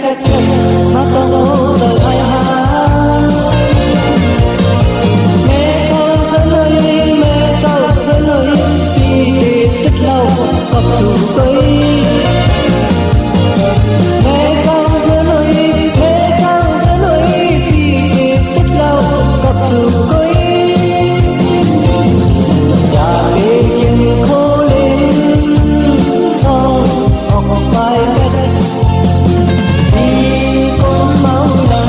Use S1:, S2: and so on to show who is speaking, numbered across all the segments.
S1: mà còn ô giờ ai mẹ cháu thân ơi đi tích lâu gặp dù tôi mẹ cháu thân ơi đi tích lâu gặp dù tôi nhà bê kiên khô lên sau học bài đất đi con máu lòng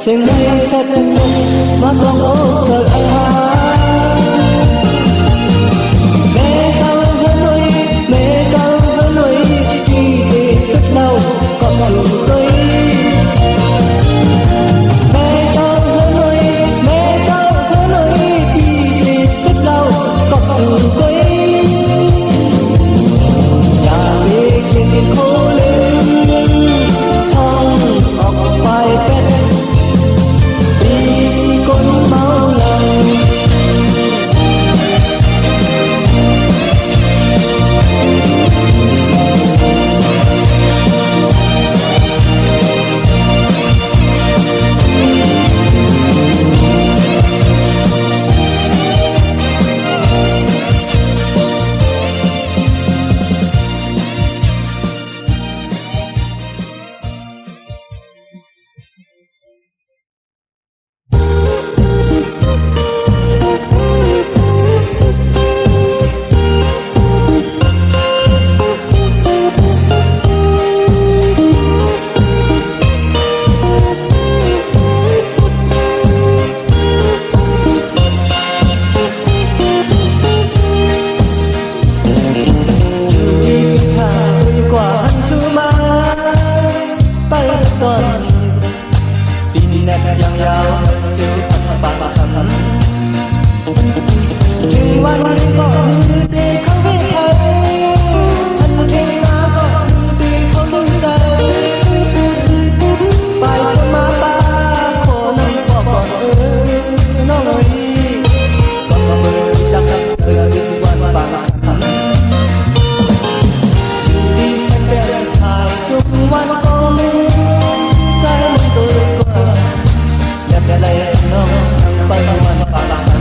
S1: Sing đây sẽ mà còn ô giờ ai mẹ cháu vẫn ơi đi về rất lâu còn dù tôi mẹ cháu vẫn ơi đi về rất lâu còn dù tôi nhà bê kiên khô lên xong học bài kết con máu lòng yang yaoจิ๋วปากคำถึงวันก็คือเด็กเขาไม่เคยทันเทมาก็คือเด็กเขาลืมใจไปคนมาป้าขอนั่งก็ก่อนน้องเอ๋ยก็มาเบิดดักเธอถึงวันปากคำอยู่ดีแสนถ่ายสุขวันก็มือใจมันโดนอะไรน้องไปวันปากคำ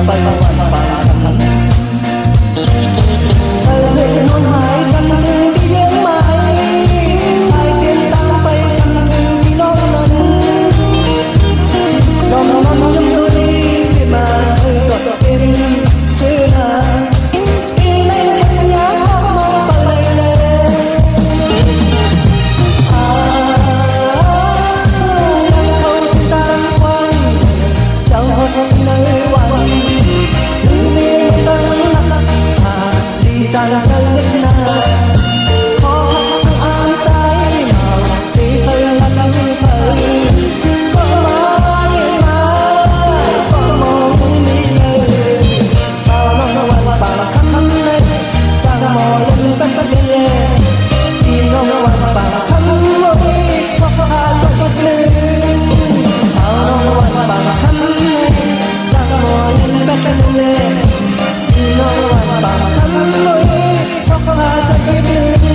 S1: ไปวัดป่าขันเธอเล่นนอนหายกันถึงที่เลี้ยงไม้สายเสียงดังไปจนถึงที่น้องนั้นน้องนั้นยังดูดีที่มาเธอก็เป็นซื้อนาอีเล่นกันยามมองไปเลยยังคงตามวันเจ้าหดในวันที่มีตั้งหลักดีใจกันเล็กนาขออ่านใจมาที่เธอรักเธอก็มาก็มองนี่เลยสาวน้องวันป่าคำเลยจากหมอเล่นเป็นประเด็นเลยที่น้องวันป่าคำเลยชอบพาชอบเลยสาวน้องวันป่าคำเลยจากหมอเล่นเป็นประเด็นเลยที่น้องวันป่าคำเลยชอบพาชอบเลย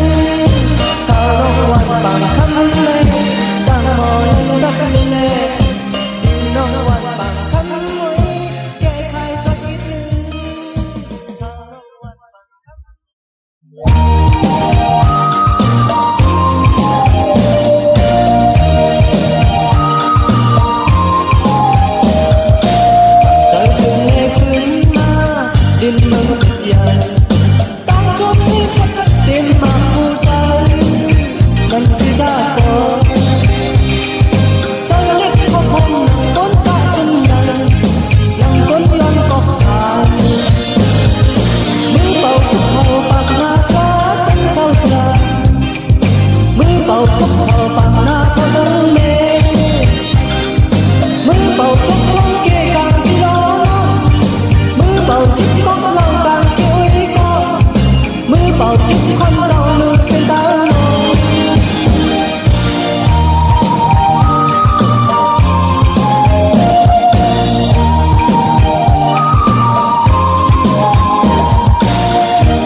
S1: สาวน้องวันป่าคำเลยจากหมอเล่นเป็นประเด็นเลยที่น้องวันป่าคำเลยแก้ไขชอบเลยสาวน้องวันป่าคำ เธอถึงในคืนมาดินมันติดใหญ่ต้องทุกที่สักดินมาผู้ใจมันสิได้ก่อนใจเล็กก็คงต้นตาจนใหญ่ยังก้นย้อนก็ผ่านมือเป่าทุกเผาปากหน้าฟ้าเป็นเจ้าชายมือเป่าทุกเผาปากหน้าก็ดังเมฆมือเป่าทุกครั้งเกะกางที่ร้อนมือเป่าจิตก็เรากางเกยก็มือเป่าจิตคนเรามือเส้นตาโน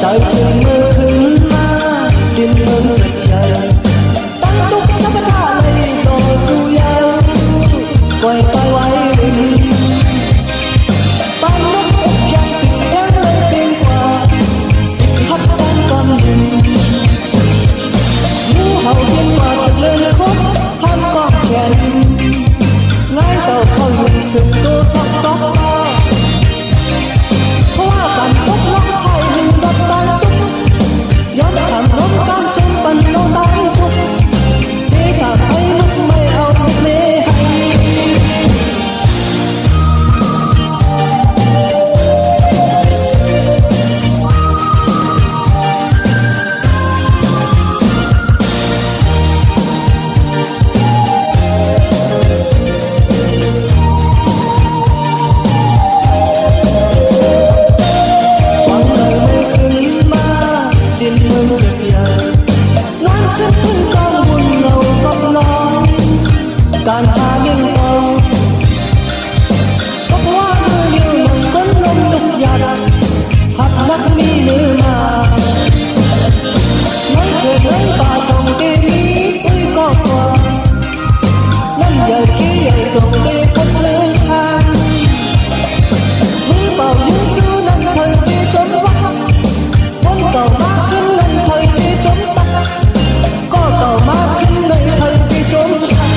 S1: ใจถึงมือขึ้นมาดินมันเกิดใหญ่ตั้งตุกสัพพะเลยต่อสู้ยาวปล่อยไปไว้ริมปานนกอกยังติดเอ็นเลยเพียงกว่าติดพัดแดนก้อนดินงูเห่าเพียงกว่าตึกเลื่อนคบพันกองแขนง่ายต่อเข้าอยู่สึกตัวสักตอกตาเพราะว่ากันตกลงไทยหนึ่งดับตันตุกย้อนทำน้องการชมปันโนตังสุดที่ทำให้ลุกไม่เอาไม่ให้ฟังเลยไม่ขึ้นมาดินมันเกิดใหญ่นอนขึ้นถึงกองบุญเรากับน้องการหาเงินทองก็เพราะว่ามืออยู่มันต้นลมตุกหยัดหักนักมีมือมาไม่เคยเลยป่าจงเกมีอุ้ยก็กว่านั่นใหญ่กี่ใหญ่จงเกพบเลือทางมือเป่ายืนจูนั่นเคยตีจนวักบนเก่ามาขึ้นนั่นเคยตีจนตักก็เก่ามาขึ้นเลยเคยตีจนตัก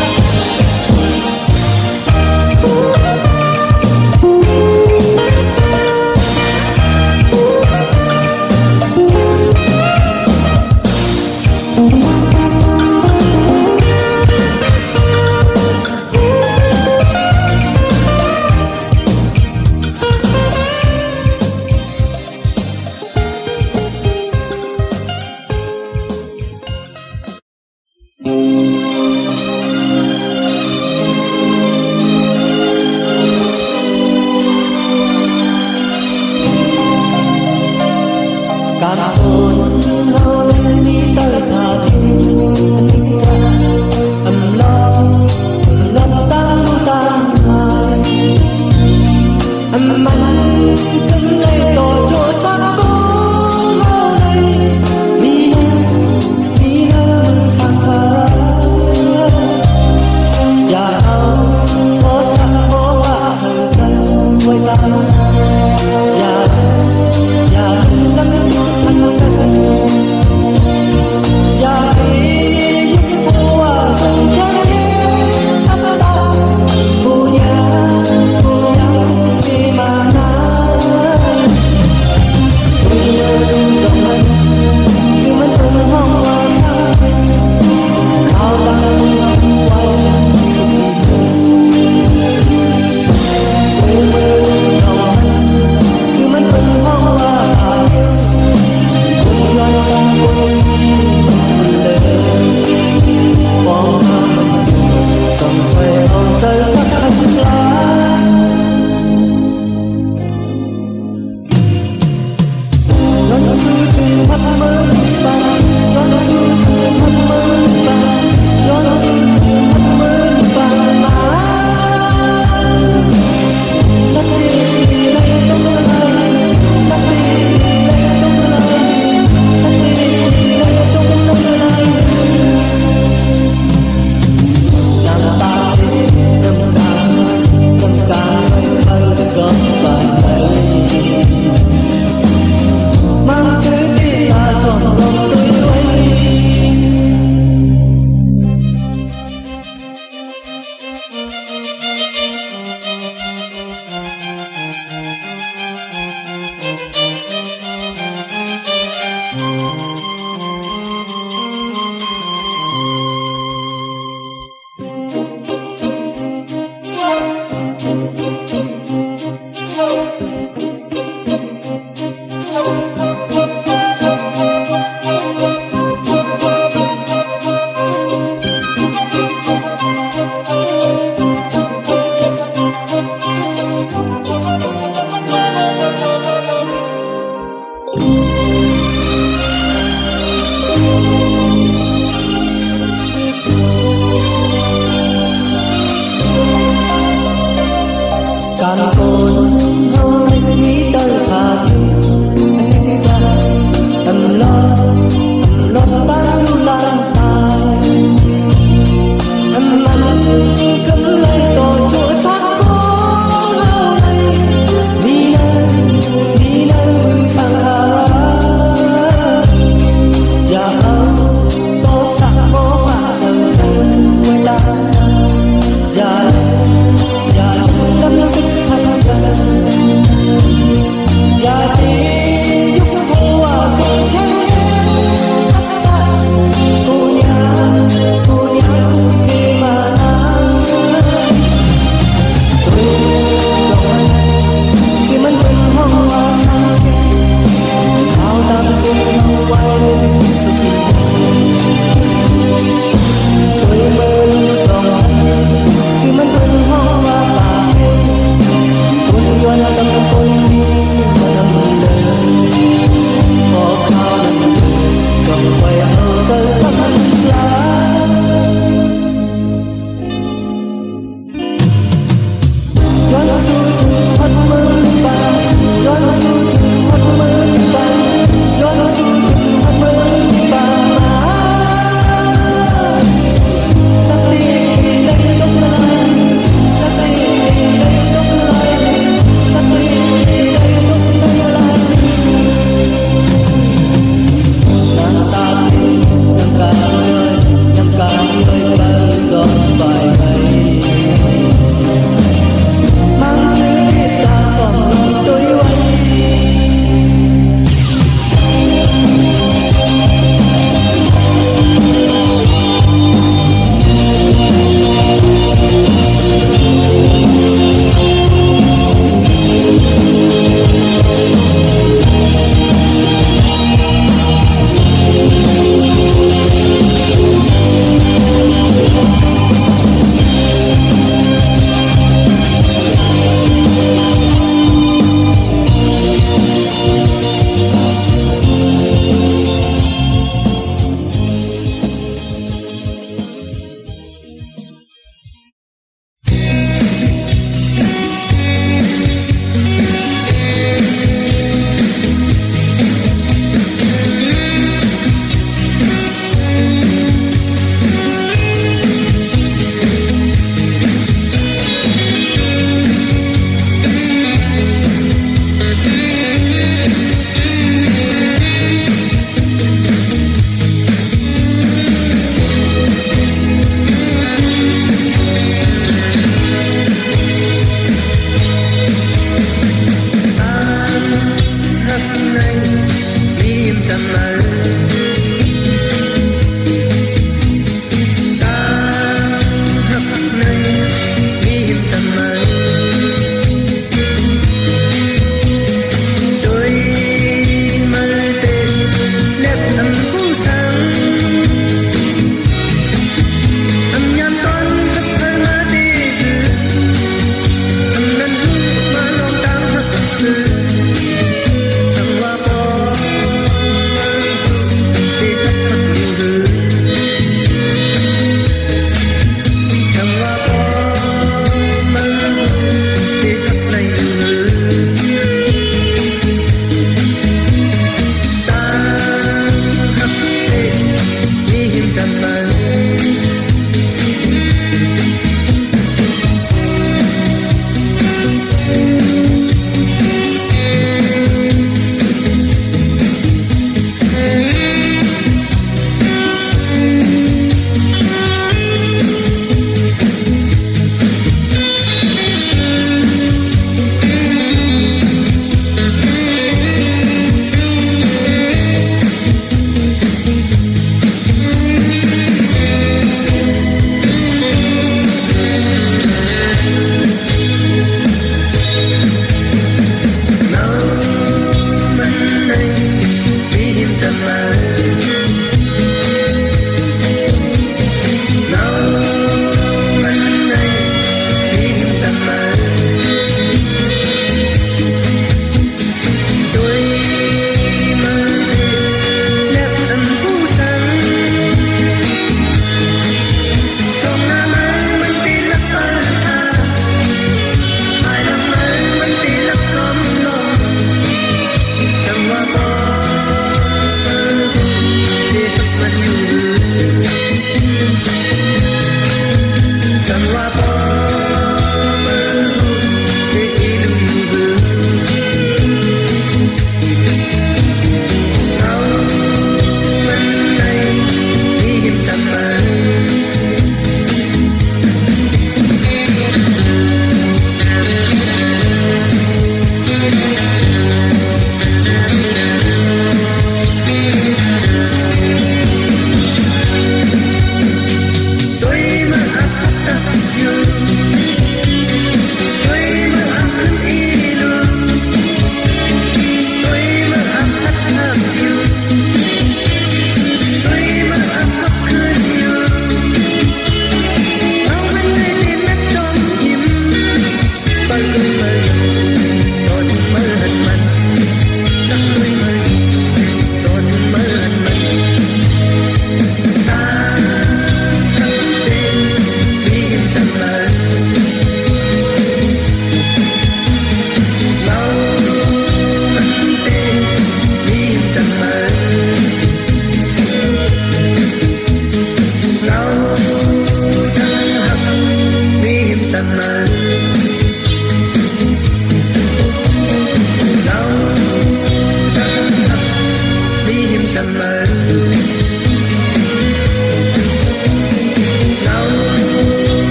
S1: chẳng mơ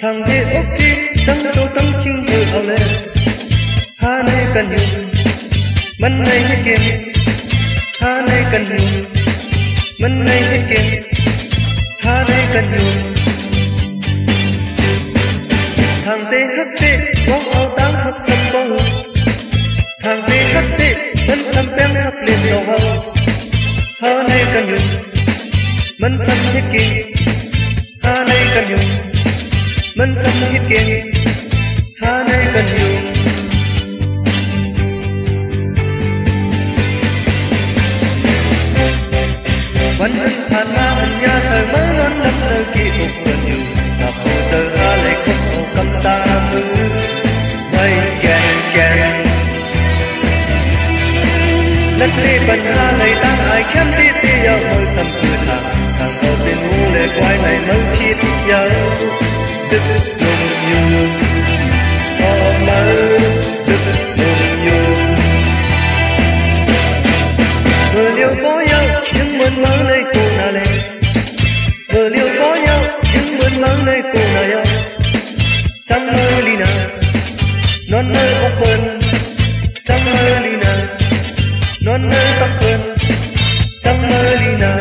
S2: thằng đi ốc đi tăng tô tăng chinh vừa ao lên hà này cần nhiều mình này hết kiềm hà này cần nhiều mình này hết kiềm hà này cần nhiều thằng tê hắc tê quăng ao táng hắc sâm bơ thằng tê hắc tê mình sâm bém hắc liền đầu hầu hà này cần nhiều mình sâm hết kiềm hà này cần nhiều mình sâm hết kiềm hà này cần nhiềuวันนั้นผ่านมาอัญญาเธอเมื่อนั้นนับเธอกี่อกเกินอยู่กับโอเธอหาเลยคบโอกำตามือไม่แก่แก่นั่นที่ปัญหาเลยตั้งไอแคมที่ที่ยาวมือสัมผัสทางเอาเป็นหูเลยควายในมือคิดยาวดึกลงอยู่ออกมาดึกลงอยู่vừa liêu có nhau nhưng mơn mớ nơi cô nào lệ vừa liêu có nhau nhưng mơn mớ nơi cô nào nhau sang mơ lì nào non nơi ốc bơn sang mơ lì nào non nơi tóc bơn sang mơ lì nào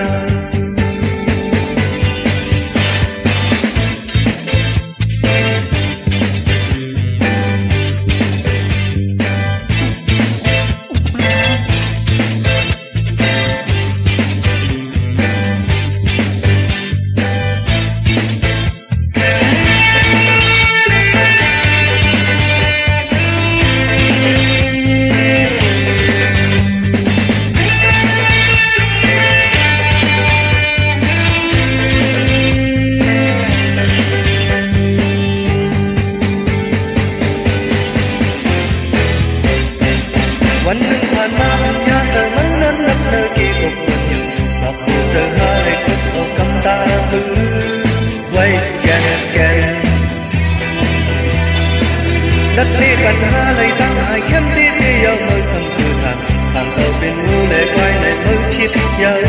S2: ปัญหาอะไรตั้งหายเข้มที่เดียวเมื่อสัมผัสทางเธอเป็นมูและไกลในเมื่อคิดยาว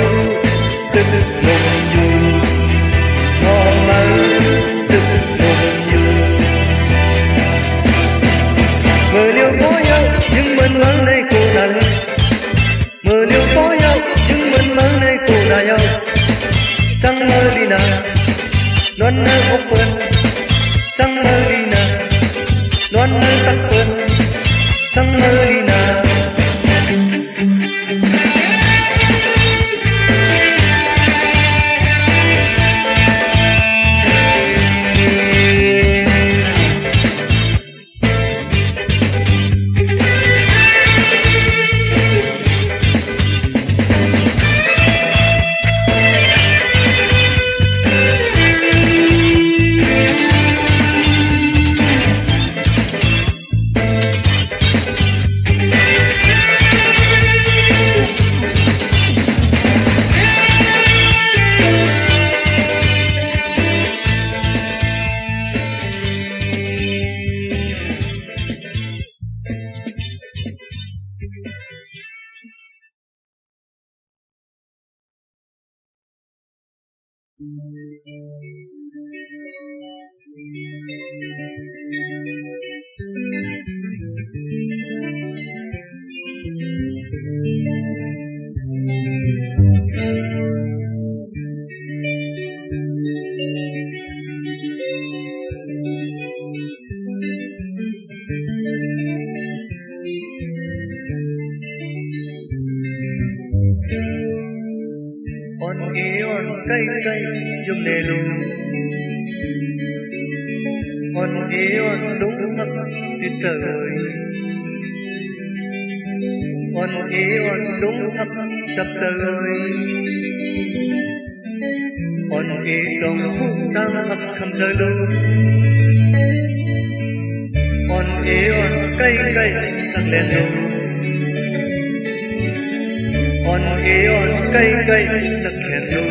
S2: ตึกลมอยู่นอนมาตึกลมอยู่เมื่อเลี้ยวพอเยายังเหมือนหวังในกูนาเลเมื่อเลี้ยวพอเยายังเหมือนหวังในกูนาเยาจังเมื่อลีนานวลเนื้ออกเปิดจังเมื่อลีนานวลเนื้อตักเปิดจังเมื่อลีนาใกล้ใกล้ยมเนลูอ่อนเออ่อนดุ้งทับติดเจยอ่อนเออ่อนดุ้งทับจับเจยอ่อนเอจงพูดตามทับคำเจอลูอ่อนเออ่อนใกล้ใกล้ทักเล่นลูอ่อนเออ่อนใกล้ใกล้ทักแขนลู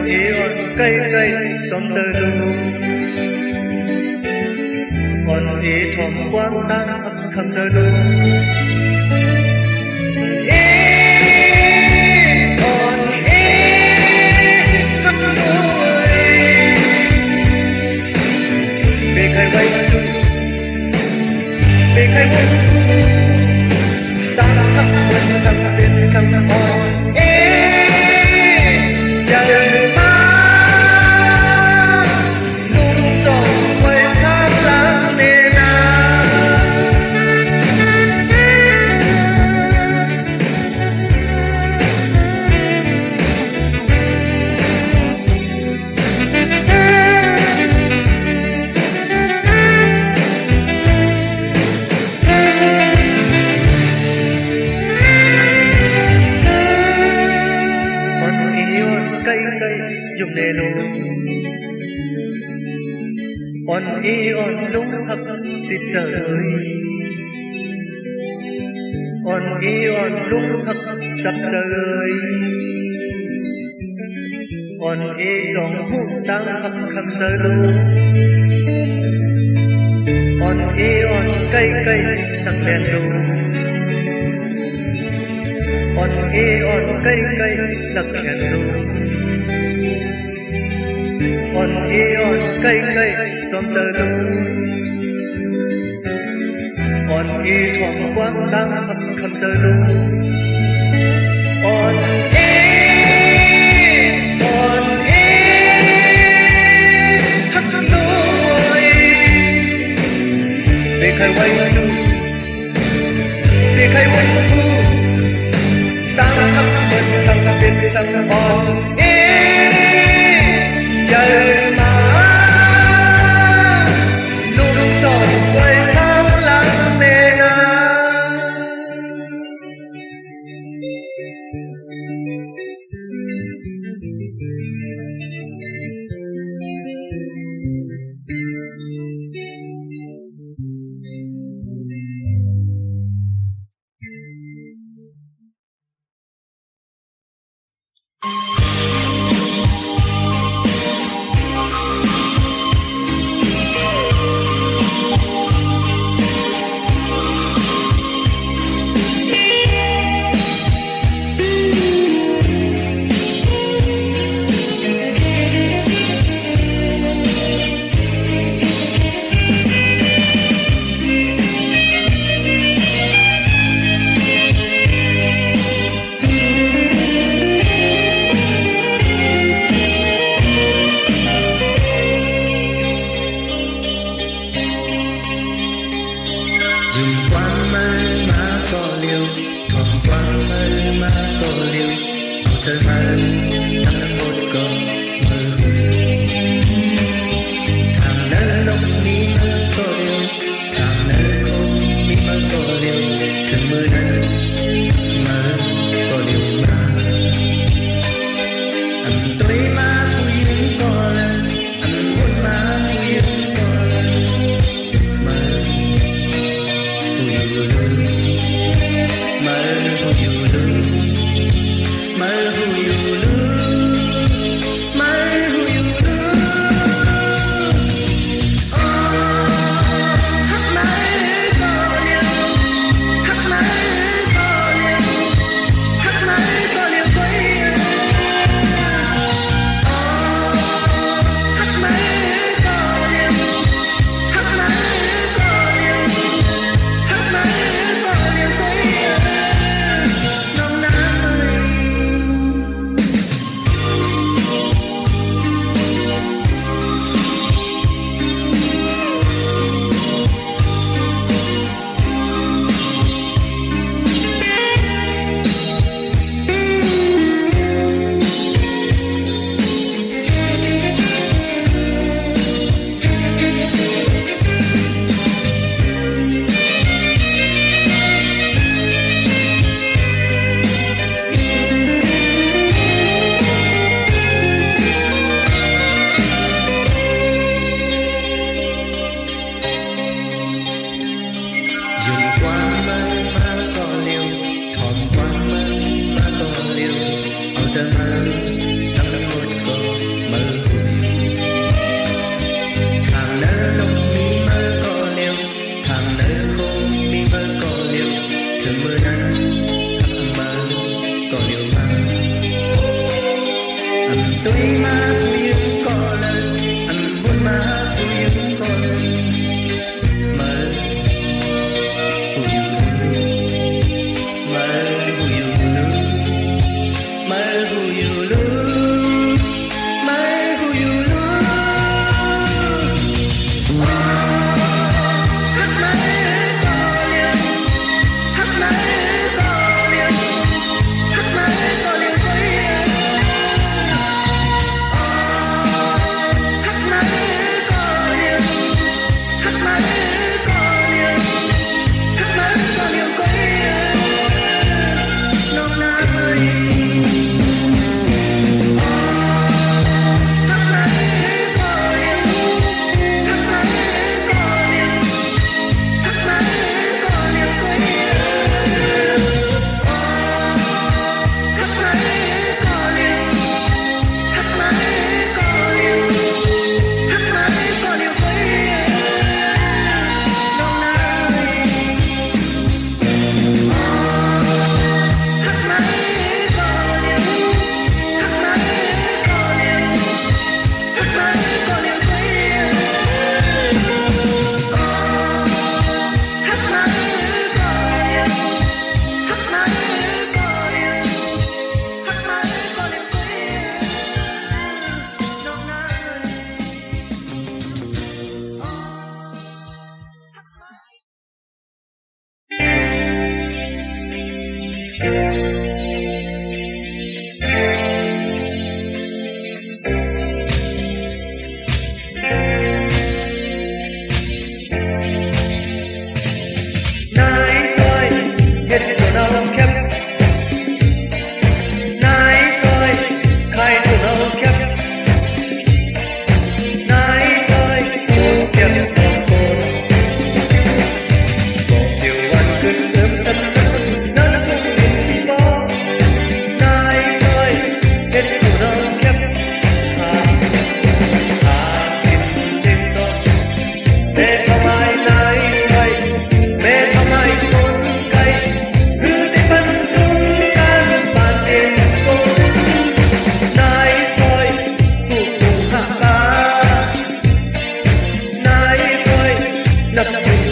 S2: เออ่อนใกล้ใกล้จอมเจอลูอ่อนเอทอมกว้างตามคำเจอลูเออ่อนเอทักด้วยเบคไขไว้จุเบคไขไว้ตามทักวันสังเป็นสังอ่อนเออย่าลืมยุบเนลูอ่อนเออ่อนลุงทับติดเจยอ่อนเออ่อนลุงทับจับเจยอ่อนเอจงพูดตามทับคำเจอลูอ่อนเออ่อนใกล้ใกล้ตักเล่นลูอ่อนเออ่อนใกล้ใกล้ตักแขนลูอ่อนเออ่อนใกล้ใกล้จอมเจอลูอ่อนเอทองกว้างตามคำเจอลูอ่อนเออ่อนเอทักด้วยเบคไขไว้จูเบคไขไว้จูตามทักเปิดสังเป็นสังอ่อนเออย่าลืมมาลูกจอดไว้ข้างหลังเนนา
S1: เ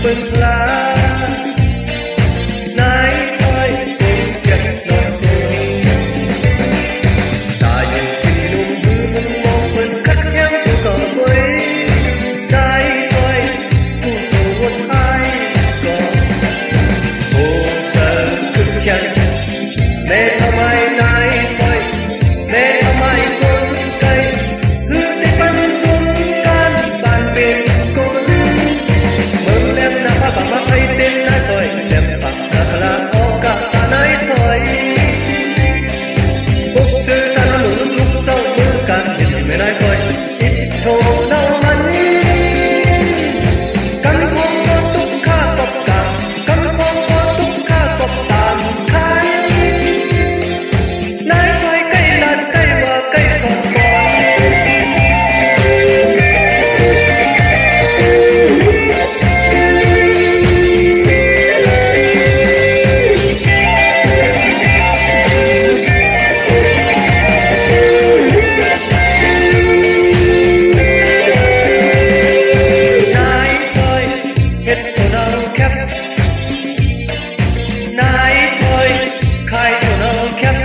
S2: bừng lá nái thôi cùng chặt đôi tôi ta nhìn tình nụ hư mong mong bên khắc nhau của cậu quấy nái thôi cùng dù một ai còn ô tờ cực chặt mẹทำไมนายซอยแม่ทำไมคนไกลคือได้ปันสงการบ้านเป็นคนเมืองแหลมนาพามาให้เต้นนายซอยแหลมปากนาคลาออกกะสานายซอยพวกเธอตาหลุดลุกเจ้ามือกันเห็นไม่นายซอยอิดโทเท่ามันกันพงก็ตุกข้าตบกากันพงก็ตุกข้าตบตามใครนายซอยใกล้ลานใกล้ว่าใกล้สองกนายซอยเฮ็ดตัวเราแคบนายซอยขายตัวเราแคบ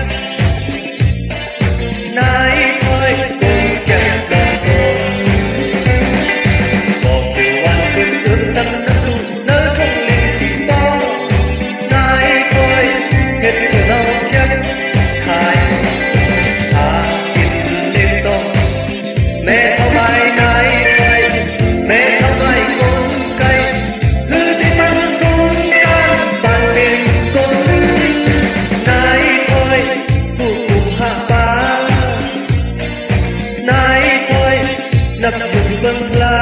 S2: นายคอยกูเก็บดอกโตบอกคือวันคืนอื่นจำนั้นดูเนื้อทงเลี้ยงสีบอนายคอยเห็ดตัวเราแคบขายหากินเลี้ยงโตแม่ทำไมนายคอยแม่ทำไมคนไกลคือที่มันสงการบ้านเป็นคนนายคอยผู้กุมหาปานายคอยนับบุญบังลา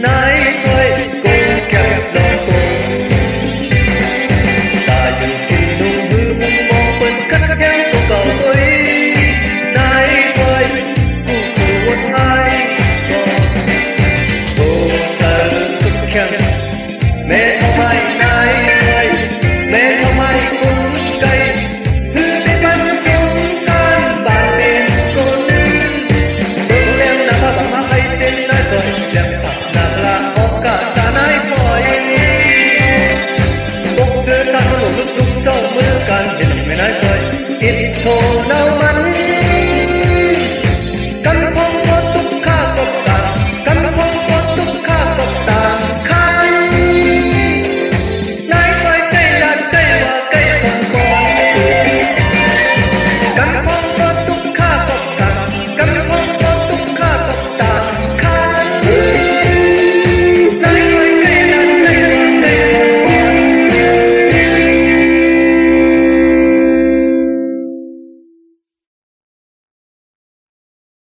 S2: นายคอยกูแก่ดอกโตตาอยู่กินนุ่งมือมุมมองเปิดกัดแก้วตัวเก่าไว้นายคอยกูสู่วันไอ้ก็โอ้เธอทุกแค่แม่ทำไมนายคอยแม่ทำไมคนไกลคือได้ปันสงการบ้านเป็นคนเมืองแหลมนาพามาให้เต้นนายซอยแหลมปากนาคลาออกกะสานายซอยพวกเธอตาหลุดลุกเจ้ามือกันเห็นไม่นายซอยอิดโทเนามันกันพงก็ตุกข้าตบตากันพงก็ตุกข้าตบตาใครนายซอยใกล้ลานใกล้ว่าใกล้สองกองกันพงก็ตุกข้าตบตากันพงก็ตุกข้าตบตาใครนายซอยใกล้ลานใกล้ว่าใกล้สองกอง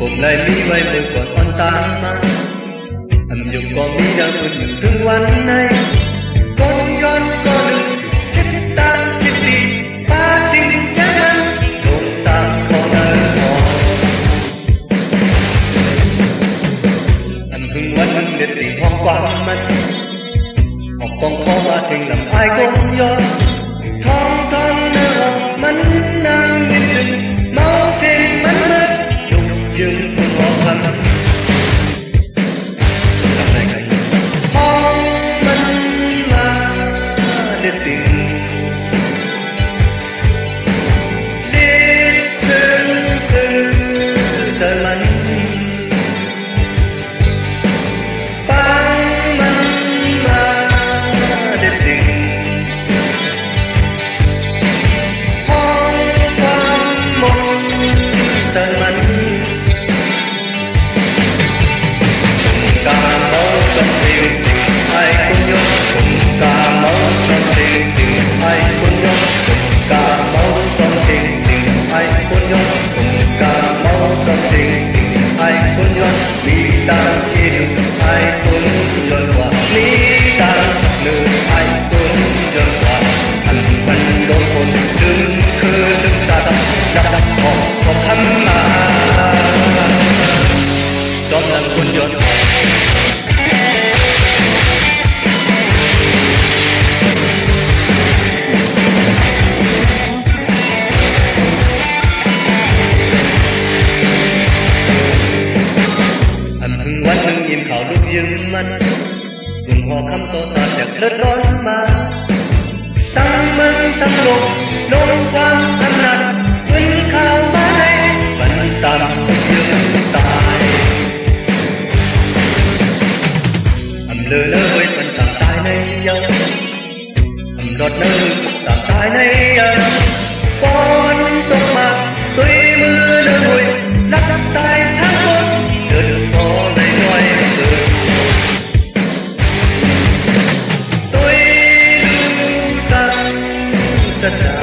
S2: ผมเลยมีไว้เมื่อก่อนอ่อนตามมาอันยังก็มีดาวอื่นอยู่ถึงวันไหนก่อนย้อนก็นึกคิดตามคิดดีป้าจริงแค่นั้นโดนตามขอเดินหออันถึงวันหนึ่งเด็ดดิ่งห้องความมันออกกองขอมาถึงลำพายกงยอท้องท้องเนื้อมันนางนิดหนึ่งเมาเสียงมันเมื่อลุกยืนบนหอพันทำได้ไงห้องมันมาเด็ดดิ่งเด็ดซึ้งเธอมันปังมันมาเด็ดดิ่งห้องความมนเธอมันกาเมาสักสิ่งไอ้คนยกผมกาเมาสักสิ่งไอ้คนยกผมกาเมาสักสิ่งไอ้คนยกผมกาเมาสักสิ่งไอ้คนยกมีตาคิดไอ้คนยกว่ามีตาหนึ่งไอ้คนยกว่าอันมันโดนคนดึงคือดึงตาดับออกก็ทำมาจอม คนจนวันหนึ่งยินข่าวลูกยืนมันกลุ่มหอคำโตสาดจากเลือดร้อนมาตั้งมันตั้งลงลงความอำนาจขึ้นข่าวมาให้มันตามยืนตายอำเลอเลยมันตามตายในยังอำรอดเนื้อตามตายในยังก่อนตกมาตุยมือเดินหุยรักตายทั้งคนเดินพอเลยน้อยเกินตุยลืมตั้งสนา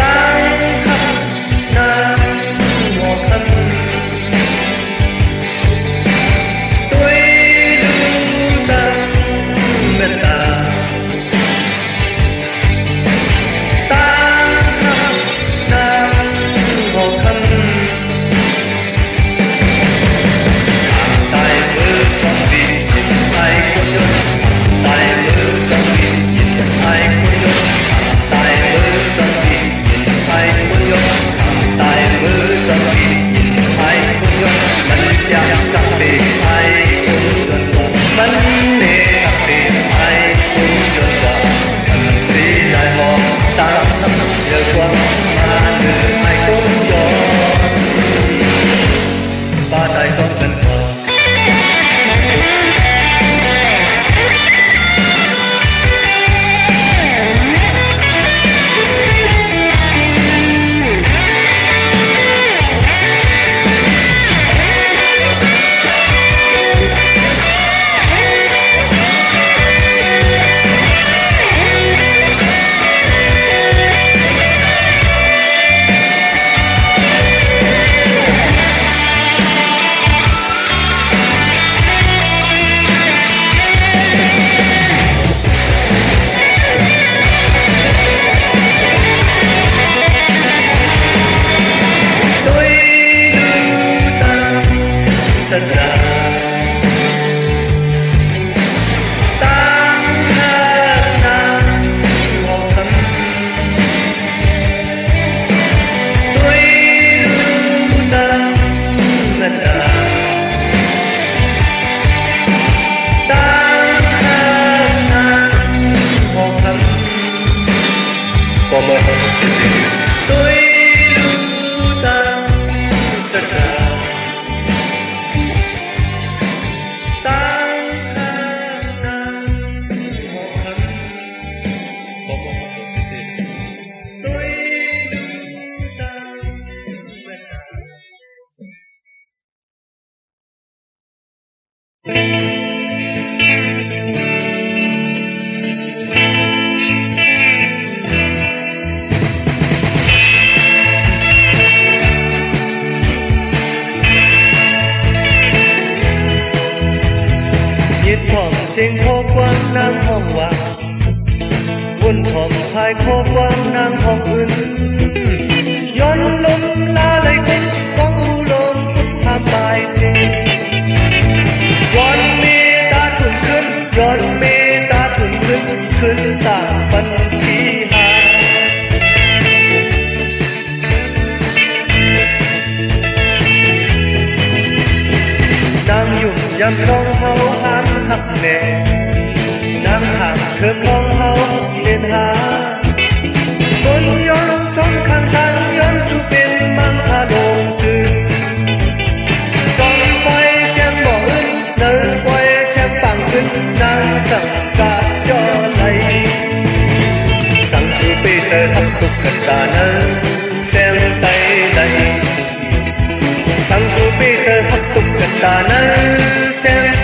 S2: ตั้งคำนางหอกคำตุยลืมตั้งเมตตาตั้งคำนางหอกคำตายมือจองดียินไอคนยนตายมือจองดียินไอคนยนตายมือจองดียินไอคนยนตายมือจองดียินไอคนยนมันอยากจับตีไอคนยนมันเนจับตีไอคนยนมันสีได้หอกตามเยอะกว่ามาเนื้อไอคนยนป้าตายต้องเป็นพอสัญญาตั้งหน้าหอกคำตุยลืมตั้งเมตตาตั้งหน้าหอกคำก็เมื่อตุยลืมตั้งสัญญายึดของเสียงโคกว้างนางห้องว่าวนของชายโคกว้างนางห้องอื่นย้อนลมลาไหลเป็นกองอูลมพุทธาปลายเสียงย้อนเมตาถุนขึ้นย้อนเมตาถุนขึ้นขึ้นต่างปันทีหานางยุ่งยำน้องเฮาหามหักแน่นางห่างเธอน้องเฮาเดินหาคนย้อนสองข้างทางย้อนสู่เป็นมังสาโลงจืดกองไฟเสียงบ่อื่นเดินไว้เสียงปังขึ้นนางตั้งกาจอไหลสั่งสู่ปีเตอร์ทับตุกกันตาเนอเสียงไตไหลสั่งสู่ปีเตอร์ทับตุกกันตาเนอเสียง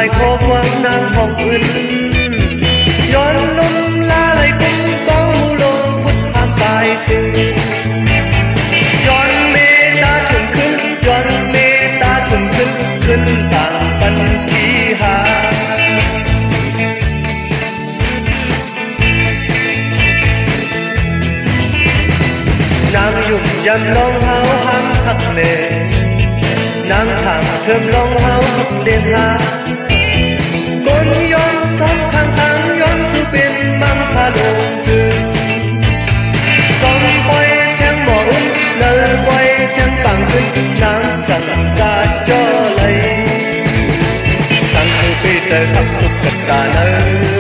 S2: bài khô quang nàng hồng ưnย้อนลมลาไหลคุ้มกองมูลงพุทธามตายซึ่งย้อนเมตตาถึงขึ้นย้อนเมตตาถึงขึ้นต่างปันทีหานางยุ่มยำลองเฮาหังหักเมนางถามเทิมลองเฮาเลียนหาก้นย้อนสองข้างทางย้อนสู่เป็นมังสาลงจืดสองปล่อยเสียงหมออุ่นเนอปล่อยเสียงปังขึ้นนางจังกาจอไหลสั่งคือปีเตอร์ทับทุกกตาเนอ